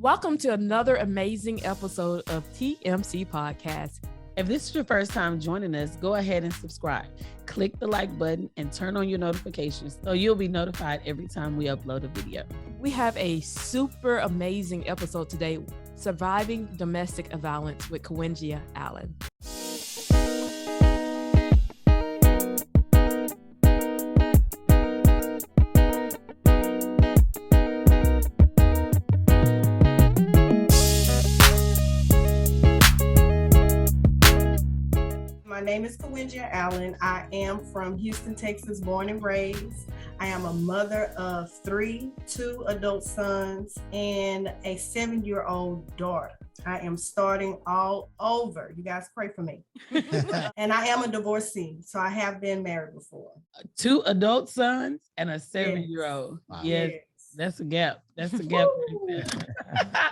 Welcome to another amazing episode of TMC Podcast. If this is your first time joining us, go ahead and subscribe. Click the like button and turn on your notifications so you'll be notified every time we upload a video. We have a super amazing episode today, Surviving Domestic Violence with Kawingia Allen. My name is Kawingia Allen. I am from Houston, Texas, born and raised. I am a mother of two adult sons, and a 7-year-old daughter. I am starting all over. You guys pray for me. And I am a divorcee, so I have been married before. 2 adult sons and a 7-year-old. Wow. Yes, that's a gap. That's a gap right there.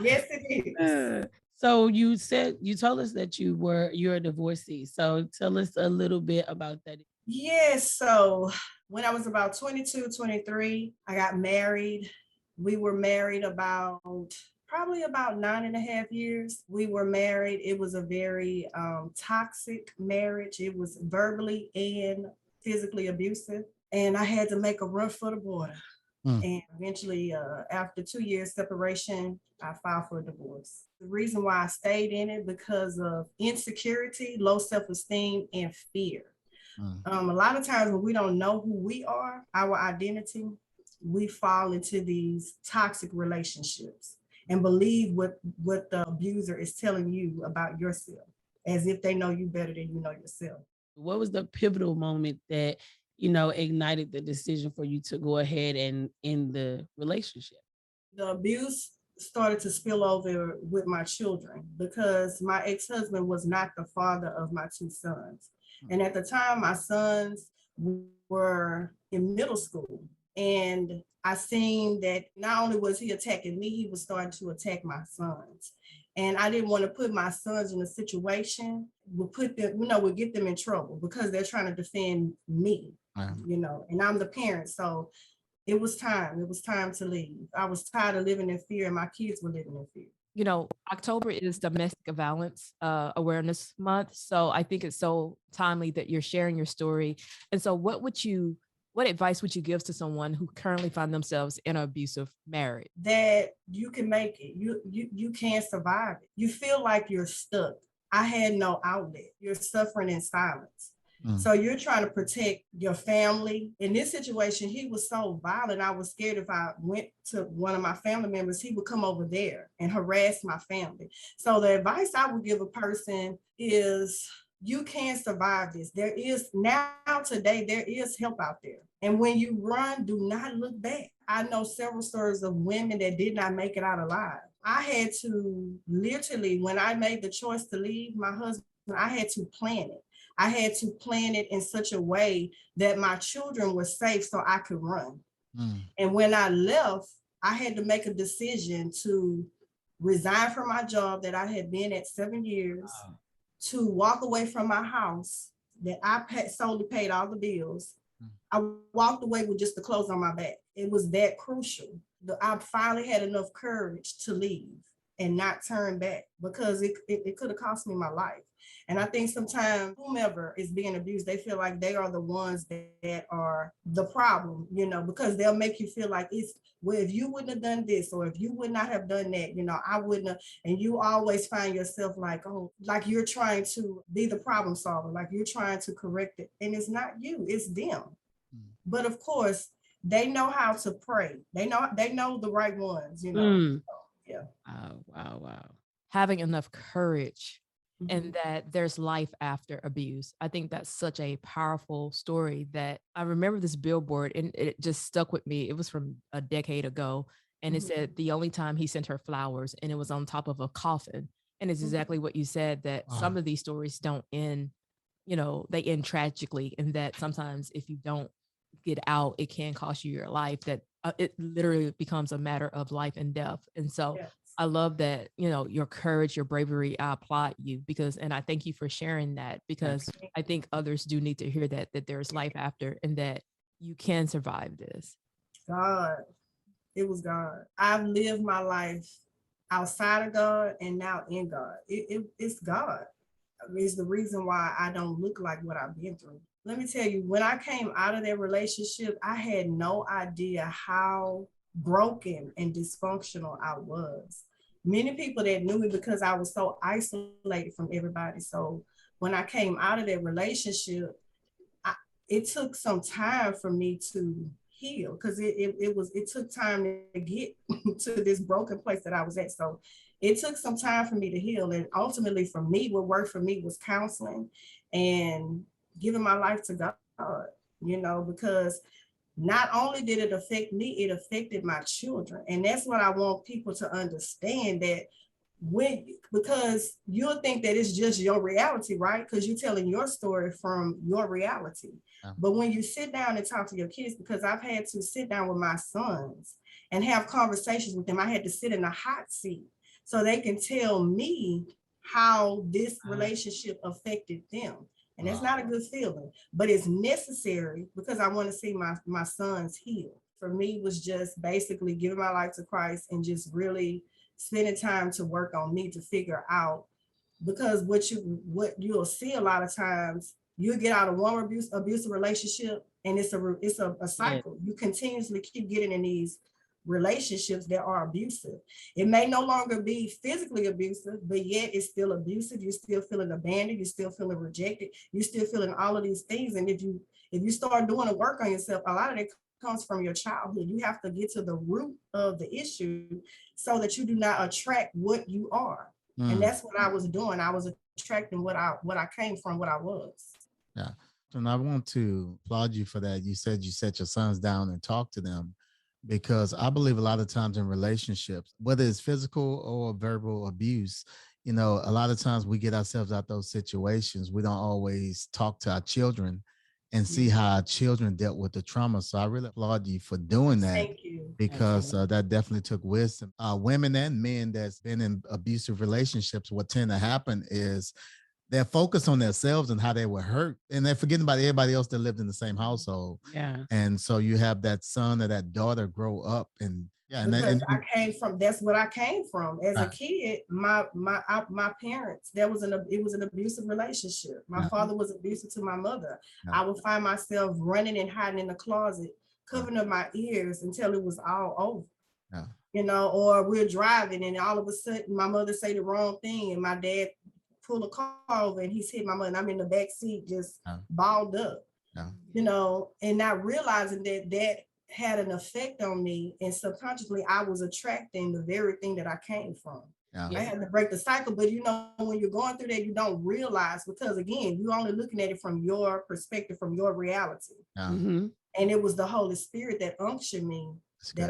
Yes, it is. So you told us that you're a divorcee. So tell us a little bit about that. Yes. So when I was about 22, 23, I got married. We were married probably about 9.5 years. We were married. It was a very toxic marriage. It was verbally and physically abusive. And I had to make a run for the border. And eventually, after 2 years separation, I filed for a divorce. The reason why I stayed in it because of insecurity, low self-esteem, and fear. A lot of times when we don't know who we are, our identity, we fall into these toxic relationships and believe what the abuser is telling you about yourself, as if they know you better than you know yourself. What was the pivotal moment that ignited the decision for you to go ahead and end the relationship? The abuse started to spill over with my children because my ex-husband was not the father of my 2 sons. And at the time, my sons were in middle school. And I seen that not only was he attacking me, he was starting to attack my sons. And I didn't want to put my sons in a situation would get them in trouble because they're trying to defend me. And I'm the parent. So it was time to leave. I was tired of living in fear, and my kids were living in fear. October is Domestic Violence Awareness Month. So I think it's so timely that you're sharing your story. And so what advice would you give to someone who currently find themselves in an abusive marriage? That you can make it. You can't survive it. You feel like you're stuck. I had no outlet. You're suffering in silence. So you're trying to protect your family. In this situation, he was so violent. I was scared if I went to one of my family members, he would come over there and harass my family. So the advice I would give a person is you can survive this. There is help out there. And when you run, do not look back. I know several stories of women that did not make it out alive. I had to literally, when I made the choice to leave my husband, I had to plan it. I had to plan it in such a way that my children were safe so I could run. And when I left, I had to make a decision to resign from my job that I had been at 7 years, to walk away from my house that I solely paid all the bills. I walked away with just the clothes on my back. It was that crucial. I finally had enough courage to leave and not turn back because it could have cost me my life. And I think sometimes whomever is being abused, they feel like they are the ones that are the problem, because they'll make you feel like if you wouldn't have done this, or if you would not have done that, I wouldn't have. And you always find yourself like you're trying to be the problem solver, like you're trying to correct it. And it's not you, it's them. But of course, they know how to pray. They know the right ones, So, yeah. Wow. Having enough courage and that there's life after abuse. I think that's such a powerful story that I remember this billboard and it just stuck with me. It was from a decade ago. And it said the only time he sent her flowers, and it was on top of a coffin. And it's exactly what you said, that some of these stories don't end, they end tragically. And that sometimes if you don't get out, it can cost you your life, that it literally becomes a matter of life and death. And so I love that, your courage, your bravery, I applaud you and I thank you for sharing that, because I think others do need to hear that there's life after and that you can survive this. God, it was God. I've lived my life outside of God and now in God. It's God. Is the reason why I don't look like what I've been through. Let me tell you, when I came out of that relationship, I had no idea how broken and dysfunctional I was. Many people that knew me because I was so isolated from everybody. So when I came out of that relationship, I, it took some time for me to heal because it took time to get to this broken place that I was at. So it took some time for me to heal. And ultimately for me, what worked for me was counseling and giving my life to God, because not only did it affect me, it affected my children. And that's what I want people to understand, that because you'll think that it's just your reality, right? Because you're telling your story from your reality. But when you sit down and talk to your kids, because I've had to sit down with my sons and have conversations with them, I had to sit in a hot seat so they can tell me how this relationship affected them. And that's not a good feeling, but it's necessary because I want to see my sons heal. For me, it was just basically giving my life to Christ and just really spending time to work on me to figure out, because what you'll see a lot of times, you'll get out of one abusive relationship and it's a cycle. You continuously keep getting in these relationships that are abusive. It may no longer be physically abusive, but yet it's still abusive. You're still feeling abandoned, you're still feeling rejected, you're still feeling all of these things. And if you start doing the work on yourself, a lot of it comes from your childhood. You have to get to the root of the issue so that you do not attract what you are. And that's what I was doing. I was attracting what I came from, what I was. Yeah. And I want to applaud you for that. You said you set your sons down and talk to them, because I believe a lot of times in relationships, whether it's physical or verbal abuse, a lot of times we get ourselves out those situations. We don't always talk to our children and see how our children dealt with the trauma. So I really applaud you for doing that. Thank you. Because that definitely took wisdom. Women and men that's been in abusive relationships, what tend to happen is they're focused on themselves and how they were hurt, and they're forgetting about everybody else that lived in the same household. Yeah. And so you have that son or that daughter grow up, and that's what I came from as a kid. My parents, it was an abusive relationship. My father was abusive to my mother. I would find myself running and hiding in the closet, covering up my ears until it was all over. Or we're driving and all of a sudden my mother say the wrong thing and my dad pull a car over and he's hit my mother and I'm in the back seat just balled up. And not realizing that had an effect on me, and subconsciously I was attracting the very thing that I came from. I had to break the cycle, but when you're going through that, you don't realize, because again, you're only looking at it from your perspective, from your reality. And it was the Holy Spirit that unctioned me that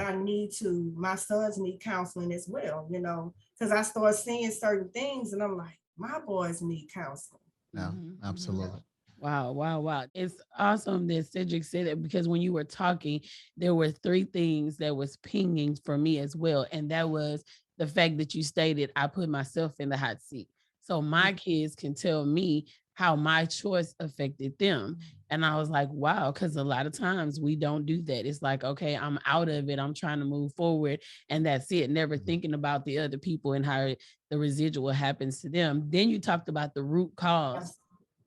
my sons need counseling as well, because I started seeing certain things and I'm like, my boys need counseling. Yeah, absolutely. Wow. It's awesome that Cedric said it, because when you were talking, there were three things that was pinging for me as well. And that was the fact that you stated, I put myself in the hot seat. So my kids can tell me how my choice affected them. And I was like, wow, because a lot of times we don't do that. It's like, okay, I'm out of it. I'm trying to move forward. And that's it. Never thinking about the other people and how the residual happens to them. Then you talked about the root cause.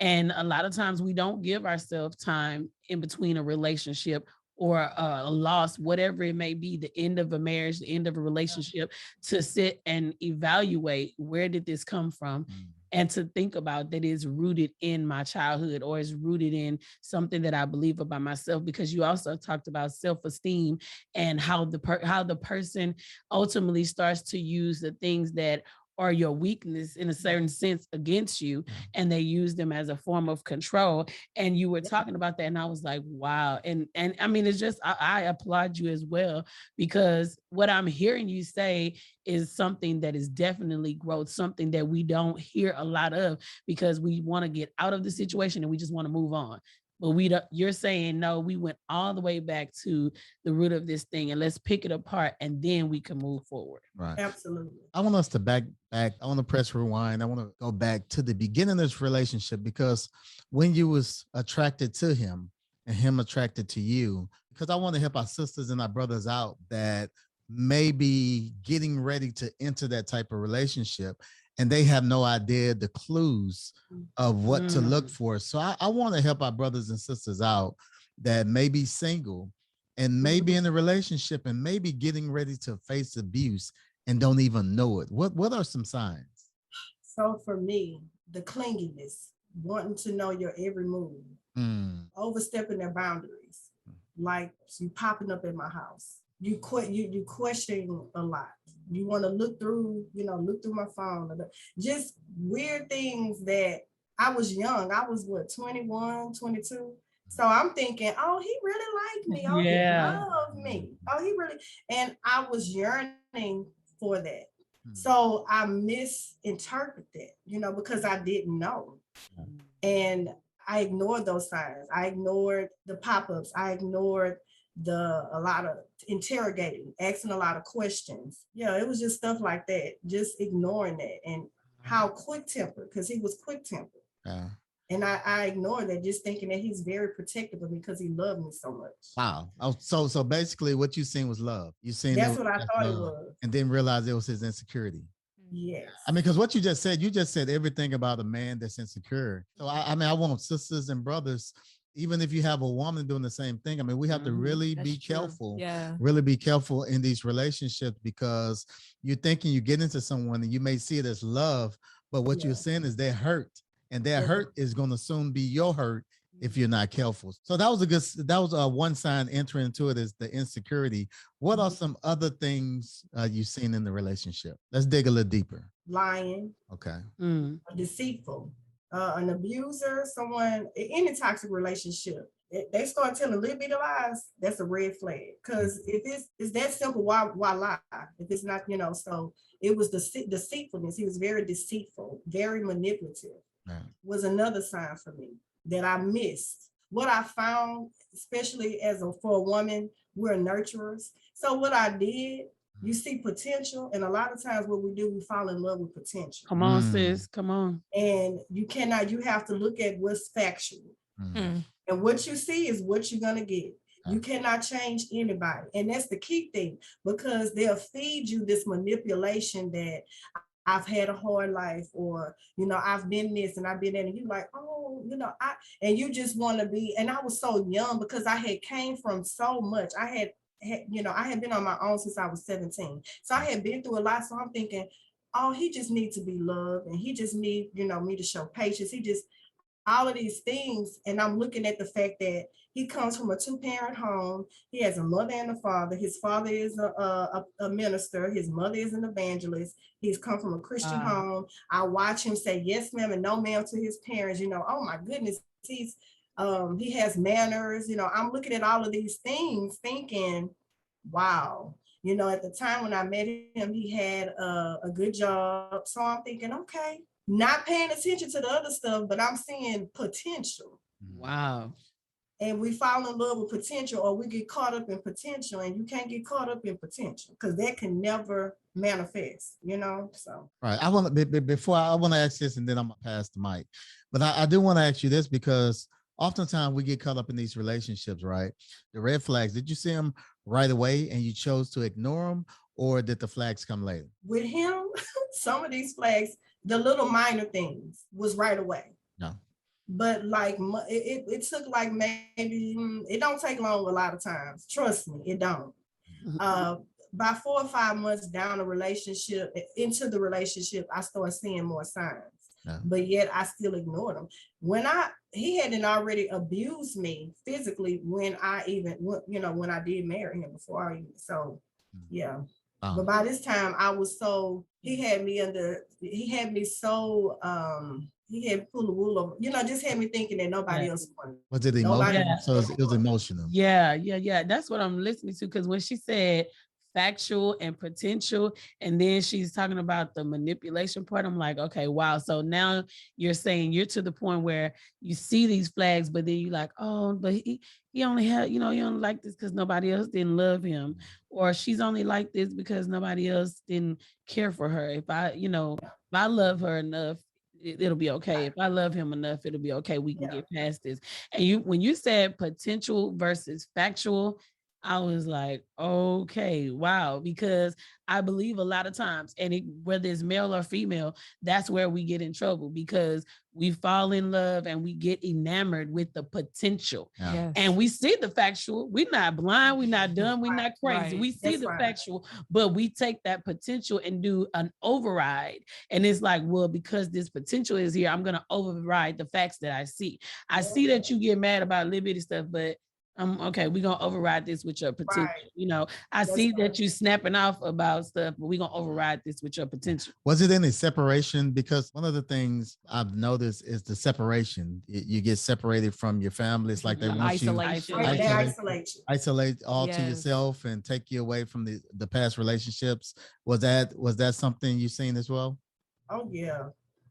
And a lot of times we don't give ourselves time in between a relationship or a loss, whatever it may be, the end of a marriage, the end of a relationship, to sit and evaluate, where did this come from? And to think about that is rooted in my childhood or is rooted in something that I believe about myself. Because you also talked about self-esteem and how the person ultimately starts to use the things that are your weakness in a certain sense against you, and they use them as a form of control. And you were talking about that, and I was like, wow. And I mean, it's just, I applaud you as well, because what I'm hearing you say is something that is definitely growth, something that we don't hear a lot of, because we want to get out of the situation and we just want to move on. But you're saying, no, we went all the way back to the root of this thing, and let's pick it apart, and then we can move forward. Right. Absolutely. I want us to back. I want to press rewind. I want to go back to the beginning of this relationship, because when you was attracted to him and him attracted to you, because I want to help our sisters and our brothers out that maybe getting ready to enter that type of relationship, and they have no idea the clues of what to look for. So I want to help our brothers and sisters out that may be single and maybe in a relationship and maybe getting ready to face abuse and don't even know it. What are some signs? So for me, the clinginess, wanting to know your every move, overstepping their boundaries, like you popping up in my house. You question a lot. You want to look through my phone. Just weird things that I was young. I was 21, 22. So I'm thinking, oh, he really liked me. Oh, he loved me. Oh, he really, and I was yearning for that. So I misinterpreted that, because I didn't know. And I ignored those signs. I ignored the pop-ups. I ignored a lot of interrogating, asking a lot of questions. It was just stuff like that, just ignoring that. And how quick-tempered, because he was quick-tempered. Yeah. And I ignored that, just thinking that he's very protective of me because he loved me so much. Wow. Oh, so basically what you seen was love. You seen that's what I thought it was. And then realized it was his insecurity. Yes. I mean, because what you just said everything about a man that's insecure. So I want sisters and brothers, even if you have a woman doing the same thing, I mean, we have to really be careful. Yeah. Really be careful in these relationships, because you're thinking you get into someone and you may see it as love, but what you're saying is they're hurt. And their hurt is going to soon be your hurt if you're not careful. So that was a one sign entering into it, is the insecurity. What are some other things you've seen in the relationship? Let's dig a little deeper. Lying. Okay. Deceitful. An abuser, someone, any toxic relationship, they start telling a little bit of lies, that's a red flag. Because if it's that simple, why lie? If it's not, so it was the deceitfulness. He was very deceitful, very manipulative. Was another sign for me that I missed. What I found, especially for a woman, we're nurturers. So what I did, you see potential, and a lot of times what we do, we fall in love with potential. Come on, sis. Come on. And you have to look at what's factual. And what you see is what you're going to get. You cannot change anybody. And that's the key thing, because they'll feed you this manipulation that I've had a hard life, or, I've been this and I've been that. And you're like, oh, and you just want to be. And I was so young because I had came from so much. I had been on my own since I was 17. So I had been through a lot. So I'm thinking, oh, he just needs to be loved. And he just needs, me to show patience. He just, all of these things. And I'm looking at the fact that he comes from a 2-parent home. He has a mother and a father. His father is a minister. His mother is an evangelist. He's come from a Christian home. I watch him say yes, ma'am, and no, ma'am to his parents. Oh my goodness, he has manners. I'm looking at all of these things thinking, wow. At the time when I met him, he had a good job. So I'm thinking, okay, not paying attention to the other stuff, but I'm seeing potential. Wow. And we fall in love with potential, or we get caught up in potential, and you can't get caught up in potential because that can never manifest, so. Right. I want to ask this, and then I'm going to pass the mic. But I do want to ask you this, because oftentimes we get caught up in these relationships, right? The red flags, did you see them right away and you chose to ignore them, or did the flags come later? With him, some of these flags, the little minor things was right away. No. But like it took like maybe, it don't take long a lot of times. Trust me, it don't. By 4 or 5 months down into the relationship, I started seeing more signs. No. But yet I still ignored him. He hadn't already abused me physically when I did marry him before yeah. But by this time I was he had pulled the wool over, just had me thinking that nobody else wanted. Was it emotional? So it was emotional. Yeah. That's what I'm listening to. Because when she said factual and potential, and then she's talking about the manipulation part, I'm like, okay, wow. So now you're saying you're to the point where you see these flags, but then you're like, oh, but he only had, he only like this because nobody else didn't love him, or she's only like this because nobody else didn't care for her. If I love her enough, it'll be okay. If I love him enough, it'll be okay. We can get past this. And when you said potential versus factual, I was like, okay, wow, because I believe a lot of times, and whether it's male or female, that's where we get in trouble because we fall in love and we get enamored with the potential. Yeah. And we see the factual. We're not blind, we're not dumb, we're not crazy. Right. We see That's the right. factual, but we take that potential and do an override. And it's like, well, because this potential is here, I'm gonna override the facts that I see. I see that you get mad about little bitty stuff, but okay, we're gonna override this with your potential. Right. You know, I That's see right. that you snapping off about stuff, but we're gonna override this with your potential. Was it any separation? Because one of the things I've noticed is the separation. You get separated from your family. It's like they want you Isolation. Right, they isolate, isolate you. isolate all to Yes. yourself and take you away from the past relationships. Was that something you've seen as well? Oh yeah.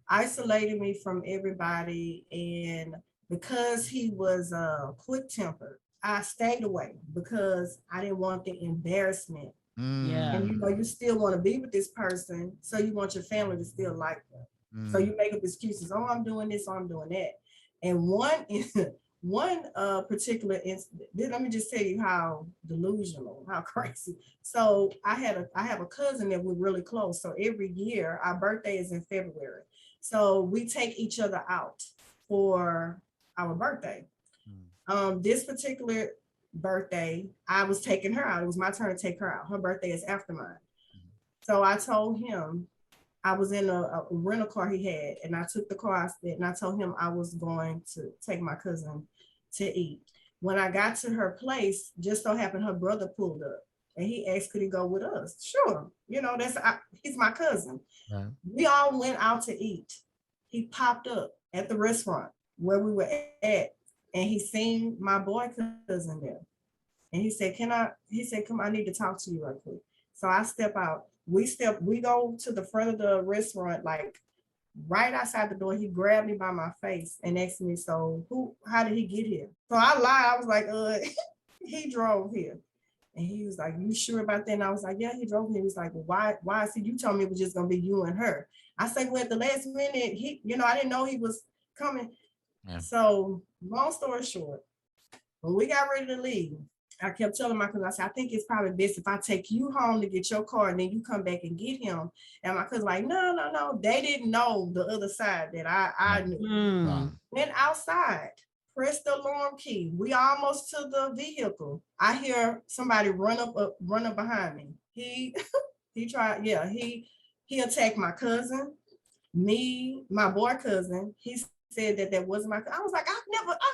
Isolated me from everybody. And because he was quick tempered, I stayed away because I didn't want the embarrassment. Yeah. And you know, Mm, you still want to be with this person, so you want your family to still like them. So mm. you make up excuses. Oh, I'm doing this. Oh, I'm doing that. And one particular incident. Let me just tell you how delusional, how crazy. So I have a cousin that we're really close. So every year our birthday is in February. So we take each other out for our birthday. This particular birthday, I was taking her out. It was my turn to take her out. Her birthday is after mine. So I told him I was in a rental car he had, and I took the car and I told him I was going to take my cousin to eat. When I got to her place, just so happened her brother pulled up, and he asked, could he go with us? Sure. You know, he's my cousin. Right. We all went out to eat. He popped up at the restaurant where we were at, and he seen my boy cousin there. And he said, come, I need to talk to you right quick. So I step out. We go to the front of the restaurant, like right outside the door. He grabbed me by my face and asked me, so how did he get here? So I lied. I was like, he drove here. And he was like, you sure about that? And I was like, yeah, he drove here. He was like, well, why? See, you told me it was just gonna be you and her. I said, well, at the last minute, I didn't know he was coming. Yeah. So long story short, when we got ready to leave, I kept telling my cousin, I said, I think it's probably best if I take you home to get your car and then you come back and get him. And my cousin like, no. They didn't know the other side that I knew. Wow. Went outside, pressed the alarm key. We almost to the vehicle. I hear somebody run up behind me. He attacked my cousin, me, my boy cousin. He said that wasn't my. I was like, I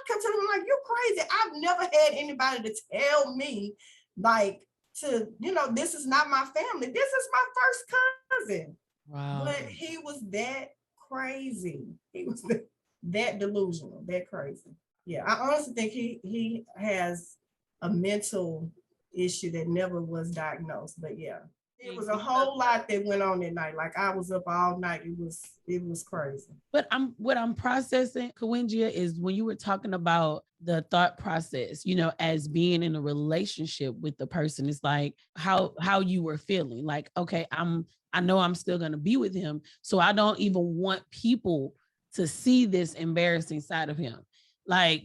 kept telling him, like, you're crazy. I've never had anybody to tell me, like, this is not my family. This is my first cousin. Wow. But he was that crazy. He was that delusional, that crazy. Yeah, I honestly think he has a mental issue that never was diagnosed. But yeah, it was a whole lot that went on that night. Like I was up all night. It was crazy. But what I'm processing, Kawingia, is when you were talking about the thought process, as being in a relationship with the person, it's like how you were feeling. Like, okay, I know I'm still gonna be with him, so I don't even want people to see this embarrassing side of him. Like,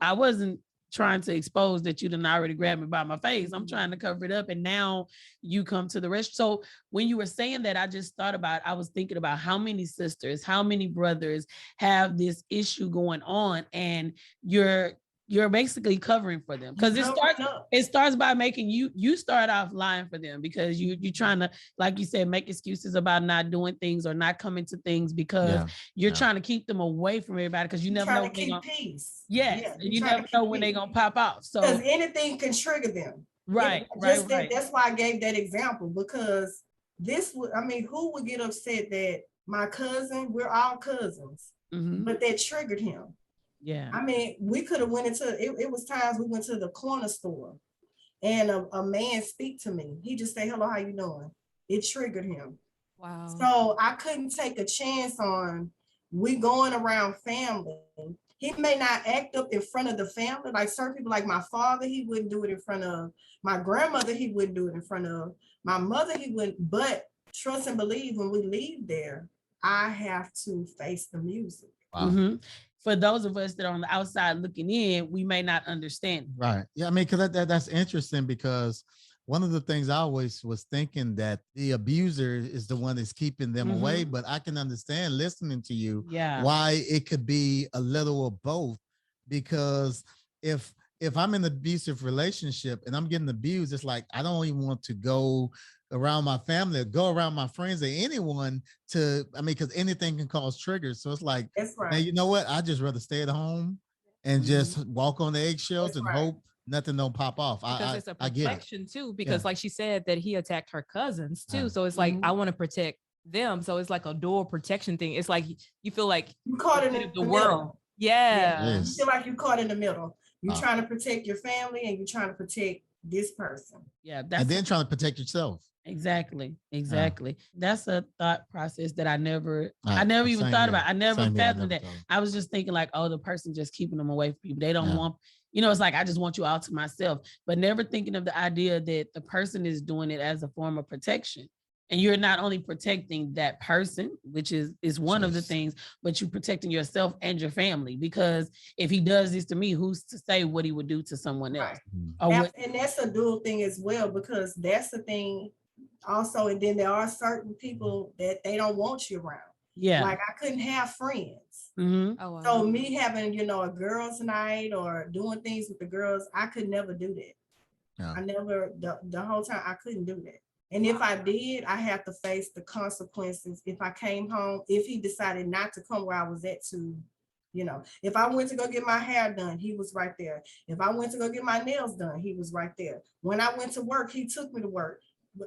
I wasn't trying to expose that you didn't already grab me by my face. I'm trying to cover it up. And now you come to the rest. So when you were saying that, I was thinking about how many sisters, how many brothers have this issue going on, and you're basically covering for them, because it starts by making you start off lying for them, because you're trying to, like you said, make excuses about not doing things or not coming to things because you're trying to keep them away from everybody, because you never know when keep peace. Yes, Yeah, and you never know when they're gonna pop off. So because anything can trigger them. Right. That's why I gave that example, because who would get upset that my cousin, we're all cousins, but that triggered him. Yeah. We could have went into it was times we went to the corner store and a man speak to me. He just say, hello, how you doing? It triggered him. Wow. So I couldn't take a chance on we going around family. He may not act up in front of the family. Like certain people, like my father, he wouldn't do it in front of. My grandmother, he wouldn't do it in front of. My mother, he wouldn't. But trust and believe, when we leave there, I have to face the music. Wow. for those of us that are on the outside looking in, we may not understand. Right. Yeah. I mean, because that's interesting, because one of the things I always was thinking that the abuser is the one that's keeping them away, but I can understand listening to you why it could be a little of both, because if I'm in an abusive relationship and I'm getting abused, it's like I don't even want to go around my family or go around my friends or anyone because anything can cause triggers. So it's like, That's right. man, you know what? I just rather stay at home and just walk on the eggshells and hope nothing don't pop off. Because it's a protection too, because like she said that he attacked her cousins too. So it's like, I want to protect them. So it's like a dual protection thing. It's like you feel like you caught in the world. Yeah. You feel like you're caught in the middle. You're trying to protect your family and you're trying to protect this person. Yeah. And then trying to protect yourself. Exactly. That's a thought process that I never even thought about. I never fathomed that. I was just thinking like, oh, the person just keeping them away from people. They don't want, it's like, I just want you all to myself, but never thinking of the idea that the person is doing it as a form of protection. And you're not only protecting that person, which is one of the things, but you're protecting yourself and your family. Because if he does this to me, who's to say what he would do to someone else? And that's a dual thing as well, because that's the thing also. And then there are certain people that they don't want you around. Yeah. Like I couldn't have friends. So me having, a girls' night or doing things with the girls, I could never do that. I never, the whole time I couldn't do that. And if I did, I had to face the consequences. If I came home, if he decided not to come where I was at if I went to go get my hair done, he was right there. If I went to go get my nails done, he was right there. When I went to work, he took me to work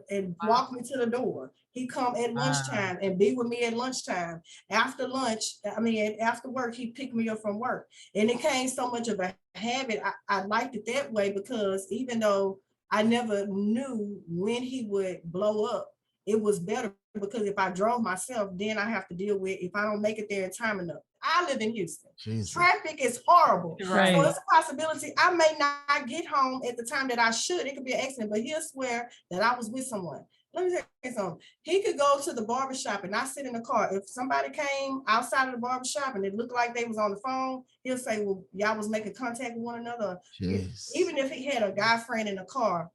and walked me to the door. He come at lunchtime and be with me at lunchtime. After work, he picked me up from work. And it became so much of a habit. I liked it that way, because even though I never knew when he would blow up, it was better, because if I drove myself, then I have to deal with if I don't make it there in time enough. I live in Houston. Jesus. Traffic is horrible. Right. So it's a possibility I may not get home at the time that I should. It could be an accident, but he'll swear that I was with someone. Let me tell you something. He could go to the barbershop and I sit in the car. If somebody came outside of the barbershop and it looked like they was on the phone, he'll say, well, y'all was making contact with one another. Even if he had a guy friend in the car.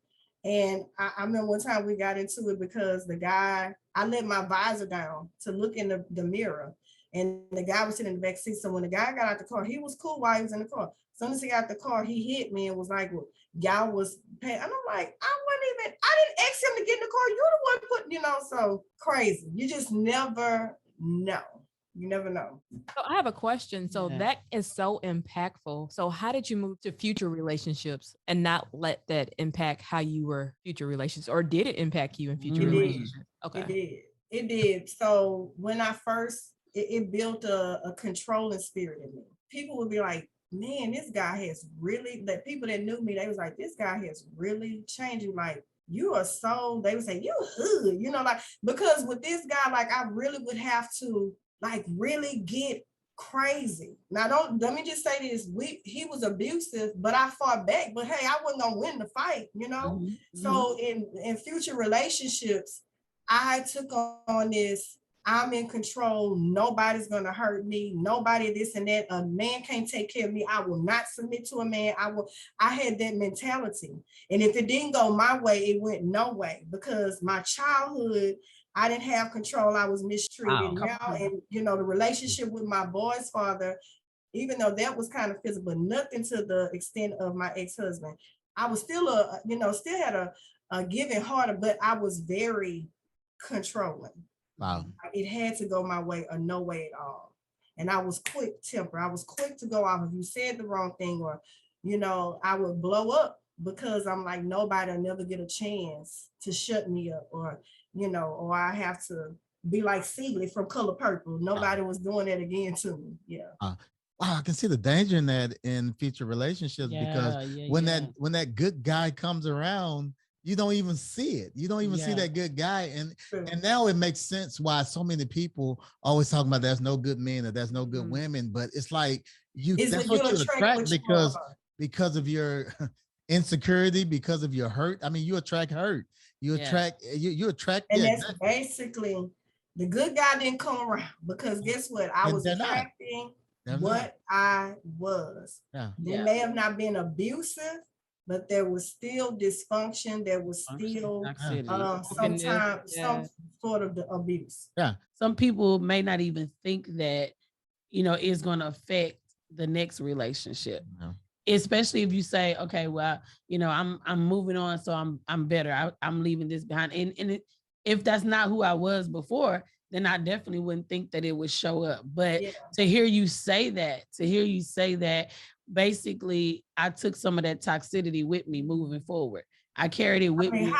And I remember one time we got into it because I let my visor down to look in the mirror. And the guy was sitting in the back seat. So when the guy got out the car, he was cool while he was in the car. As soon as he got out the car, he hit me and was like, well, y'all was paying. And I'm like, I didn't ask him to get in the car. You're the one putting, so crazy. You just never know. You never know. So I have a question. So that is so impactful. So how did you move to future relationships and not let that impact how you were future relationships, or did it impact you in future relationships? Okay. It did. So when I first, it built a controlling spirit in me. People would be like, man, this guy has really, the people that knew me, they was like, this guy has really changed you. Like, you are so, they would say, you hood, because with this guy, like, I really would have to, like, really get crazy. Now, let me just say this. He was abusive, but I fought back. But hey, I wasn't gonna win the fight, So in future relationships, I took on this, I'm in control. Nobody's gonna hurt me. Nobody this and that. A man can't take care of me. I will not submit to a man. I had that mentality. And if it didn't go my way, it went no way, because my childhood, I didn't have control. I was mistreated. And the relationship with my boy's father, even though that was kind of physical, but nothing to the extent of my ex-husband. I was still still had a giving heart, but I was very controlling. Wow. It had to go my way or no way at all. And I was quick temper. I was quick to go off. If you said the wrong thing, or, I would blow up, because I'm like, nobody will never get a chance to shut me up, or I have to be like Seeley from Color Purple. Nobody was doing that again to me. Yeah. Wow, I can see the danger in that in future relationships, because when that good guy comes around, you don't even see it. You don't even see that good guy. And now it makes sense why so many people always talking about there's no good men or there's no good women. But it's like that's what you attract, because of your insecurity, because of your hurt. I mean, you attract hurt. You attract and that's basically, the good guy didn't come around, because guess what? I was attracting what I was. Yeah. They may have not been abusive, but there was still dysfunction. There was still sometimes some sort of the abuse. Yeah. Some people may not even think that, is going to affect the next relationship. No. Especially if you say, okay, well, I'm moving on, so I'm better. I'm leaving this behind. And if that's not who I was before, then I definitely wouldn't think that it would show up. But to hear you say that, basically, I took some of that toxicity with me moving forward. I carried it with me.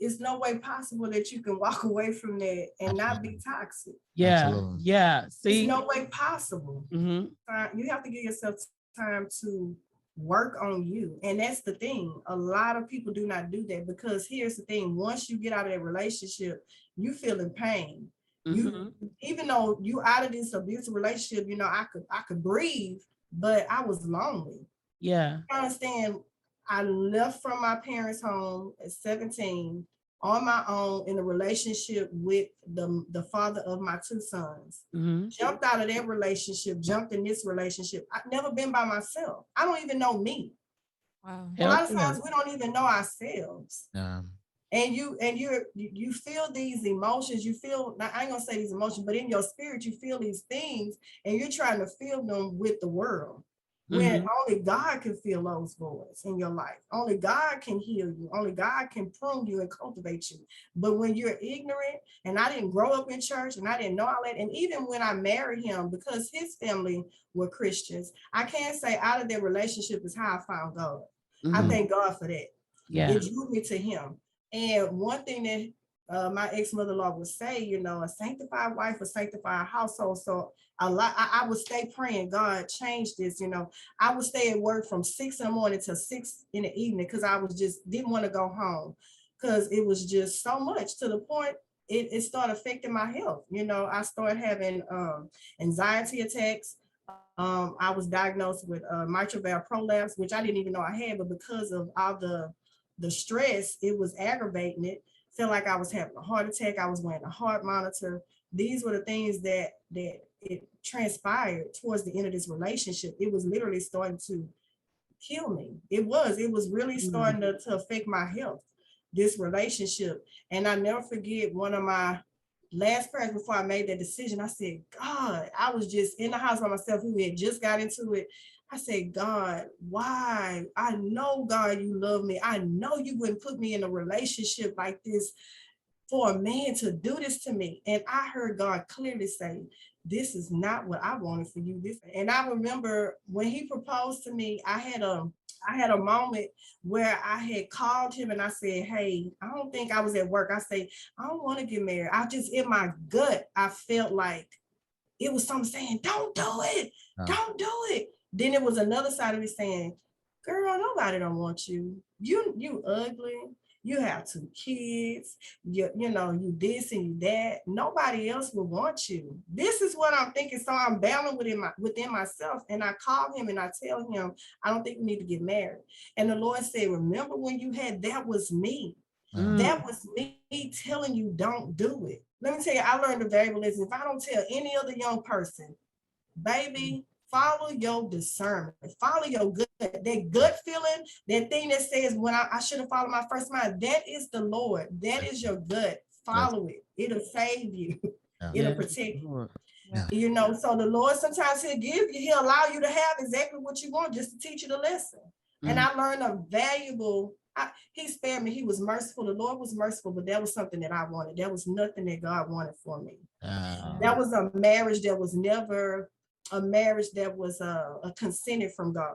It's no way possible that you can walk away from that and not be toxic. Yeah. Absolutely. Yeah. See, it's no way possible. Mm-hmm. You have to give yourself time to work on you. And that's the thing. A lot of people do not do that, because here's the thing. Once you get out of that relationship, you feel in pain. You, even though you out of this abusive relationship, I could breathe, but I was lonely. Yeah. You understand? I left from my parents' home at 17 on my own in a relationship with the father of my two sons. Jumped out of that relationship, jumped in this relationship. I've never been by myself. I don't even know me. Wow. A lot of times we don't even know ourselves. And you feel these emotions. You feel, I ain't gonna say these emotions, but in your spirit, you feel these things, and you're trying to feel them with the world. When only God can feel those voids in your life. Only God can heal you. Only God can prune you and cultivate you. But when you're ignorant, and I didn't grow up in church, and I didn't know all that, and even when I married him, because his family were Christians, I can't say out of their relationship is how I found God. I thank God for that. Yeah. It drew me to him. And one thing that my ex-mother-in-law would say, a sanctified wife, a sanctified household. So I would stay praying, God, change this. I would stay at work from 6 a.m. till 6 p.m, because I was just didn't want to go home, because it was just so much, to the point it started affecting my health. I started having anxiety attacks. I was diagnosed with mitral valve prolapse, which I didn't even know I had, but because of all the stress, it was aggravating it. Felt like I was having a heart attack. I was wearing a heart monitor. These were the things that it transpired towards the end of this relationship. It was literally starting to kill me. It was really starting to affect my health, this relationship. And I never forget one of my last prayers before I made that decision. I said, God, I was just in the house by myself. We had just got into it. I said, God, why? I know, God, you love me. I know you wouldn't put me in a relationship like this for a man to do this to me. And I heard God clearly say, this is not what I wanted for you. And I remember when he proposed to me, I had a moment where I had called him and I said, hey, I don't think I was at work. I said, I don't want to get married. In my gut, I felt like it was something saying, don't do it. Don't do it. Then it was another side of me saying, girl, nobody don't want you. You ugly. You have 2 kids. You this and you that. Nobody else will want you. This is what I'm thinking. So I'm battling within myself. And I call him and I tell him, I don't think we need to get married. And the Lord said, remember when you had, that was me. That was me telling you don't do it. Let me tell you, I learned a valuable lesson. If I don't tell any other young person, baby, follow your discernment, follow your gut, that gut feeling, that thing that says when I should have followed my first mind, that is the Lord. That is your gut. Follow it. It'll save you. It'll protect you. So the Lord, sometimes he'll allow you to have exactly what you want just to teach you the lesson. And I learned a valuable, he spared me. He was merciful. The Lord was merciful, but that was something that I wanted. That was nothing that God wanted for me. That was a marriage that was never a marriage that was consented from God.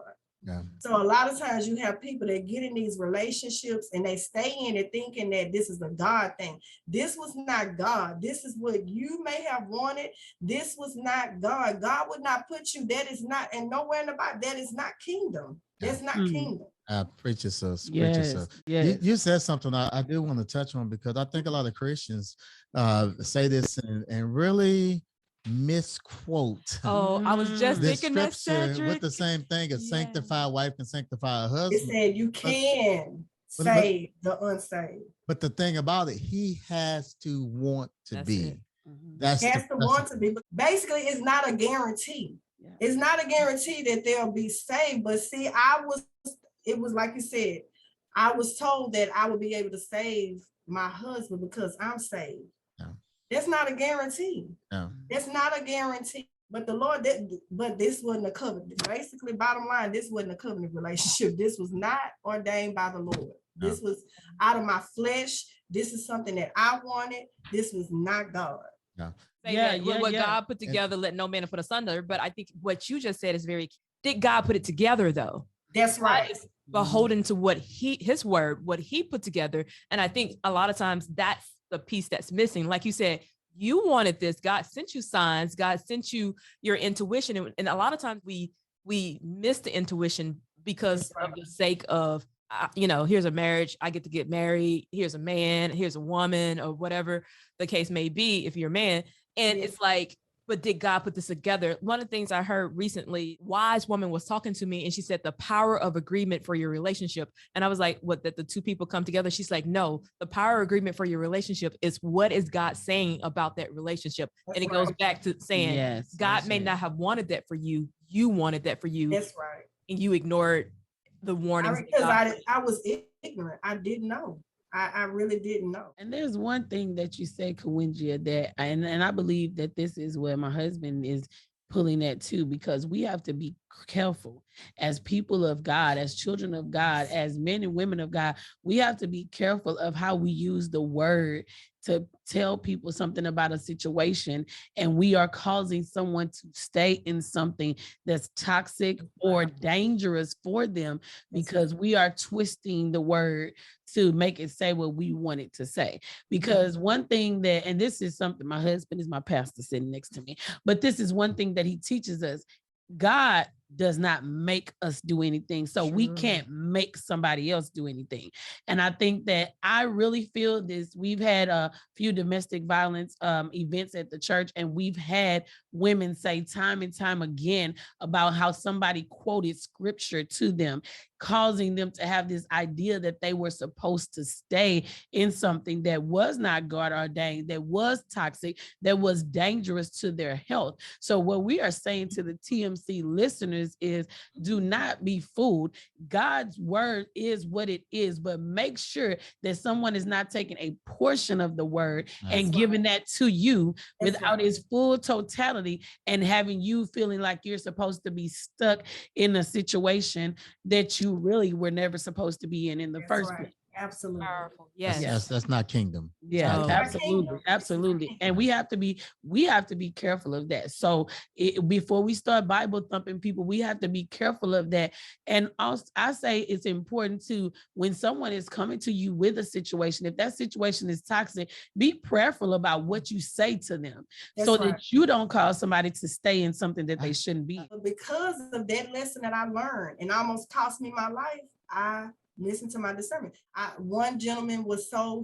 So a lot of times you have people that get in these relationships and they stay in it thinking that this is a God thing. This was not God. This is what you may have wanted. This was not God. God would not put you. That is not, and nowhere in the Bible, that is not kingdom. That's not kingdom. Preach it, sis. Yes, preach it, sis. yes. You said something I do want to touch on, because I think a lot of Christians say this and really misquote. Oh, I was just this thinking that, scripture Cedric. with the same thing: a sanctified wife can sanctify a It husband. said you can save the unsaved. But the thing about it, he has to want to be. It. Has to want to be, but basically it's not a guarantee. It's not a guarantee that they'll be saved, but see, it was like you said, I was told that I would be able to save my husband because I'm saved. No. That's not a guarantee. No. That's not a guarantee. But the Lord, but this wasn't a covenant. Basically, bottom line, this wasn't a covenant relationship. This was not ordained by the Lord. No. This was out of my flesh. This is something that I wanted. This was not God. No. What God put together, let no man put asunder. But I think what you just said is did God put it together though? That's right. Beholden to what his word, what he put together. And I think a lot of times that's the piece that's missing. Like you said, you wanted this. God sent you signs. God sent you your intuition. And a lot of times we miss the intuition because of the sake of, here's a marriage. I get to get married. Here's a man. Here's a woman, or whatever the case may be if you're a man. And it's like, but did God put this together? One of the things I heard recently, wise woman was talking to me and she said, the power of agreement for your relationship. And I was like, what, that the two people come together? She's like, no, the power of agreement for your relationship is what is God saying about that relationship? That's and it goes back to saying, God may not have wanted that for you. You wanted that for you. That's right. And you ignored the warnings. Because I was ignorant. I didn't know. I really didn't know. And there's one thing that you said, Kawingia, that and I believe that this is where my husband is pulling at too, because we have to be careful as people of God, as children of God, as men and women of God. We have to be careful of how we use the word to tell people something about a situation, and we are causing someone to stay in something that's toxic or dangerous for them because we are twisting the word to make it say what we want it to say. Because one thing that, and this is something, my husband is my pastor sitting next to me, but this is one thing that he teaches us. God does not make us do anything. So we can't make somebody else do anything. And I think that I really feel this. We've had a few domestic violence events at the church, and we've had women say time and time again about how somebody quoted scripture to them, causing them to have this idea that they were supposed to stay in something that was not God ordained, that was toxic, that was dangerous to their health. So what we are saying to the TMC listeners is, do not be fooled. God's word is what it is, but make sure that someone is not taking a portion of the word and giving that to you without its full totality, and having you feeling like you're supposed to be stuck in a situation that you really were never supposed to be in the first place. Absolutely. Powerful. Yes. That's not kingdom. Yeah, not absolutely. kingdom. Absolutely. And we have to be careful of that. So before we start Bible thumping people, we have to be careful of that. And also, I say it's important to, when someone is coming to you with a situation, if that situation is toxic, be prayerful about what you say to them. That you don't cause somebody to stay in something that they shouldn't be. Because of that lesson that I learned and almost cost me my life, I listened to my discernment. One gentleman was so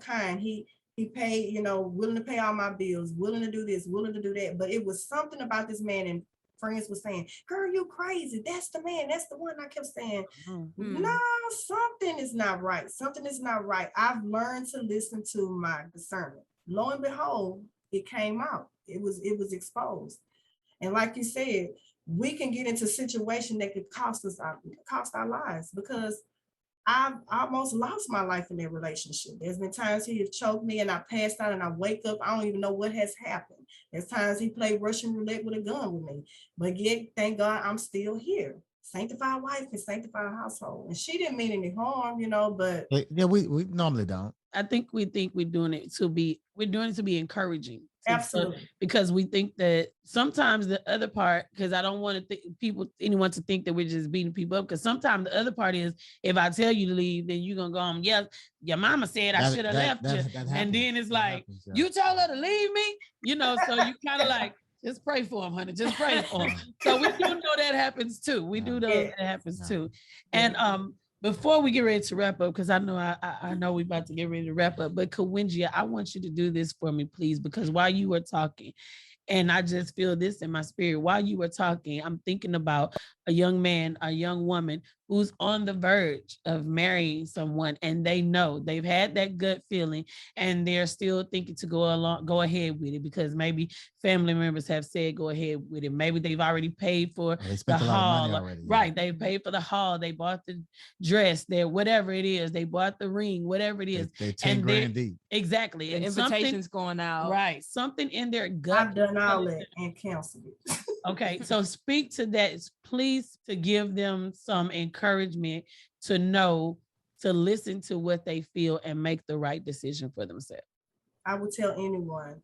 kind. He paid, willing to pay all my bills, willing to do this, willing to do that. But it was something about this man, and friends were saying, girl, you crazy. That's the man. That's the one. I kept saying, no, something is not right. Something is not right. I've learned to listen to my discernment. Lo and behold, it came out. It was exposed. And like you said, we can get into a situation that could cost our lives, because I've almost lost my life in that relationship. There's been times he has choked me and I passed out and I wake up, I don't even know what has happened. There's times he played Russian roulette with a gun with me, but yet, thank God, I'm still here. Sanctified wife and sanctified household. And she didn't mean any harm, but yeah, we normally don't. I think we're doing it to be encouraging. Absolutely. Because we think that sometimes the other part, because I don't want anyone to think that we're just beating people up, because sometimes the other part is, if I tell you to leave, then you're going to go, yes, your mama said I should have left you. And then it's like, you told her to leave me, so you kind of like, just pray for him, honey. Just pray for him. So we do know that happens too. We do know that happens too. And before we get ready to wrap up, because I know we're about to get ready to wrap up, but Kawingia, I want you to do this for me, please, because while you were talking, and I just feel this in my spirit, while you were talking, I'm thinking about a young man, a young woman who's on the verge of marrying someone, and they know they've had that gut feeling and they're still thinking to go ahead with it because maybe family members have said go ahead with it. Maybe they've already paid for They the spent a lot of money hall. already. Right. They paid for the hall. They bought the dress there, whatever it is. They bought the ring, whatever it is. They 10 grand deep. Exactly. The And invitations going out. right. Something in their gut. I've done all that and canceled it. Okay, so speak to that, please, to give them some encouragement to know, to listen to what they feel and make the right decision for themselves. I would tell anyone,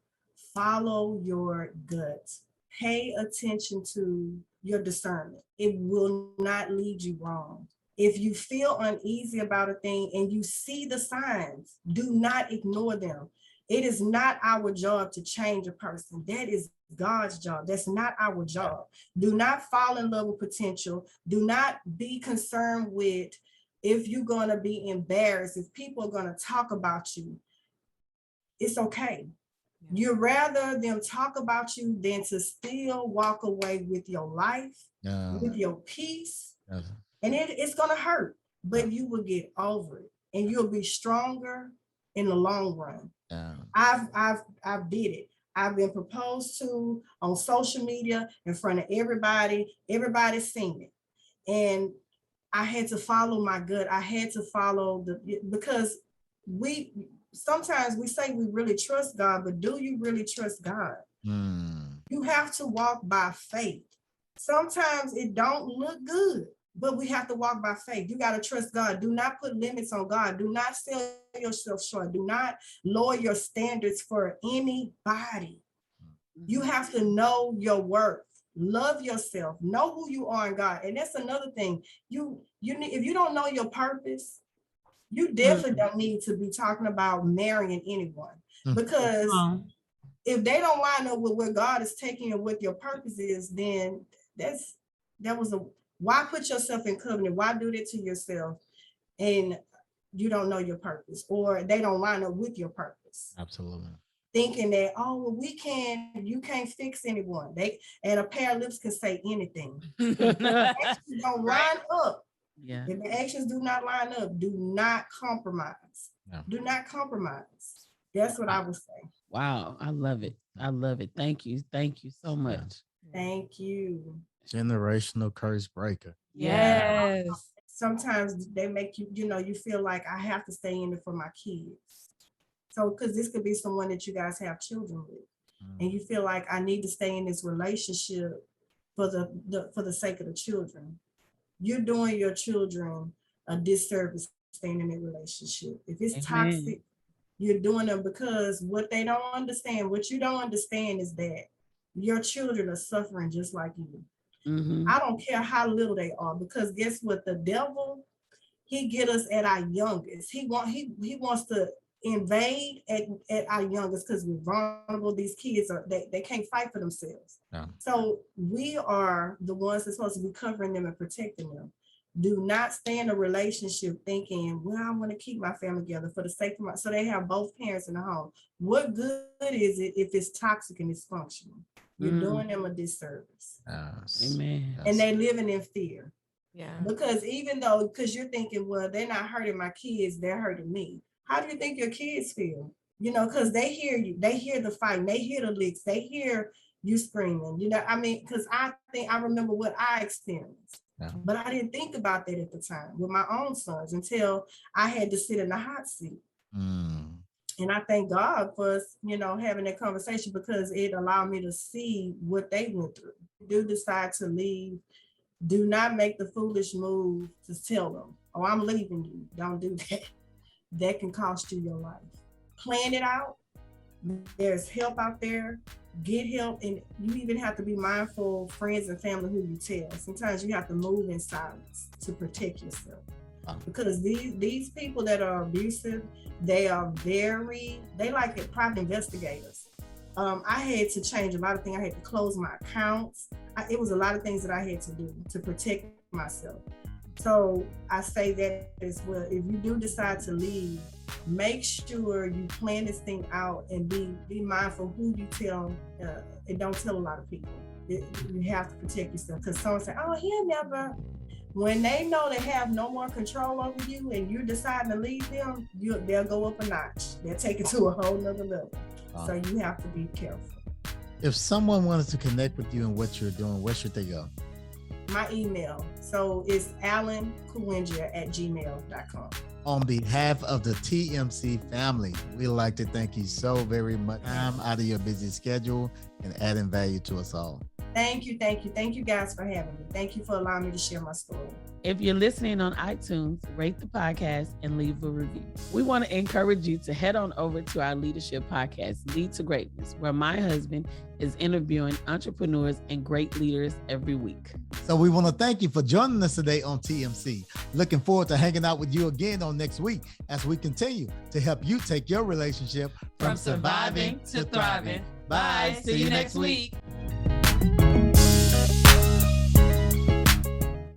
follow your guts. Pay attention to your discernment. It will not lead you wrong. If you feel uneasy about a thing and you see the signs, do not ignore them. It is not our job to change a person. That is God's job. That's not our job. Do not fall in love with potential. Do not be concerned with if you're going to be embarrassed, if people are going to talk about you. It's okay. You'd rather them talk about you than to still walk away with your life, with your peace. And it's going to hurt, but you will get over it and you'll be stronger in the long run. I've did it. I've been proposed to on social media in front of everybody. Everybody's seen it. And I had to follow my gut. I had to follow because sometimes we say we really trust God, but do you really trust God? You have to walk by faith. Sometimes it don't look good, but we have to walk by faith. You got to trust God. Do not put limits on God. Do not sell yourself short. Do not lower your standards for anybody. You have to know your worth. Love yourself. Know who you are in God. And that's another thing. If you don't know your purpose, you definitely don't need to be talking about marrying anyone. Because if they don't line up with where God is taking you and what your purpose is, then why put yourself in covenant? Why do that to yourself? And you don't know your purpose, or they don't line up with your purpose. Absolutely. Thinking that, you can't fix anyone. And a pair of lips can say anything. Actions don't line up. Yeah. If the actions do not line up, do not compromise. Yeah. Do not compromise. That's what I would say. Wow. I love it. I love it. Thank you. Thank you so much. Thank you. Generational curse breaker. Yes. Sometimes they make you, you feel like I have to stay in it for my kids. So, because this could be someone that you guys have children with, and you feel like I need to stay in this relationship for the sake of the children. You're doing your children a disservice staying in a relationship. If it's toxic, you're doing them because what they don't understand, what you don't understand is that your children are suffering just like you. I don't care how little they are, because guess what? The devil, he get us at our youngest. He wants to invade at our youngest because we're vulnerable. These kids they can't fight for themselves. Yeah. So we are the ones that's supposed to be covering them and protecting them. Do not stay in a relationship thinking, well, I want to keep my family together for the sake of so they have both parents in the home. What good is it if it's toxic and dysfunctional? You're doing them a disservice. Amen. And they're living in fear. Yeah. Because because you're thinking, well, they're not hurting my kids, they're hurting me. How do you think your kids feel? Because they hear you, they hear the fighting, they hear the licks, they hear you screaming. Because I remember what I experienced. Yeah. But I didn't think about that at the time with my own sons until I had to sit in the hot seat. And I thank God for us, having that conversation, because it allowed me to see what they went through. Do decide to leave. Do not make the foolish move to tell them, oh, I'm leaving you. Don't do that. That can cost you your life. Plan it out. There's help out there. Get help. And you even have to be mindful of friends and family who you tell. Sometimes you have to move in silence to protect yourself. Because these people that are abusive, they like private investigators. I had to change a lot of things. I had to close my accounts. It was a lot of things that I had to do to protect myself. So I say that as well. If you do decide to leave, make sure you plan this thing out and be mindful who you tell, and don't tell a lot of people. You have to protect yourself, because someone say, oh, he'll never. When they know they have no more control over you and you're deciding to leave them, they'll go up a notch. They'll take it to a whole nother level. So you have to be careful. If someone wanted to connect with you and what you're doing, where should they go? My email. So it's allenkawingia@gmail.com. On behalf of the TMC family, we'd like to thank you so very much. Time out of your busy schedule and adding value to us all. Thank you. Thank you guys for having me. Thank you for allowing me to share my story. If you're listening on iTunes, rate the podcast and leave a review. We want to encourage you to head on over to our leadership podcast, Lead to Greatness, where my husband is interviewing entrepreneurs and great leaders every week. So we want to thank you for joining us today on TMC. Looking forward to hanging out with you again on next week as we continue to help you take your relationship From surviving to thriving. Bye. See you next week.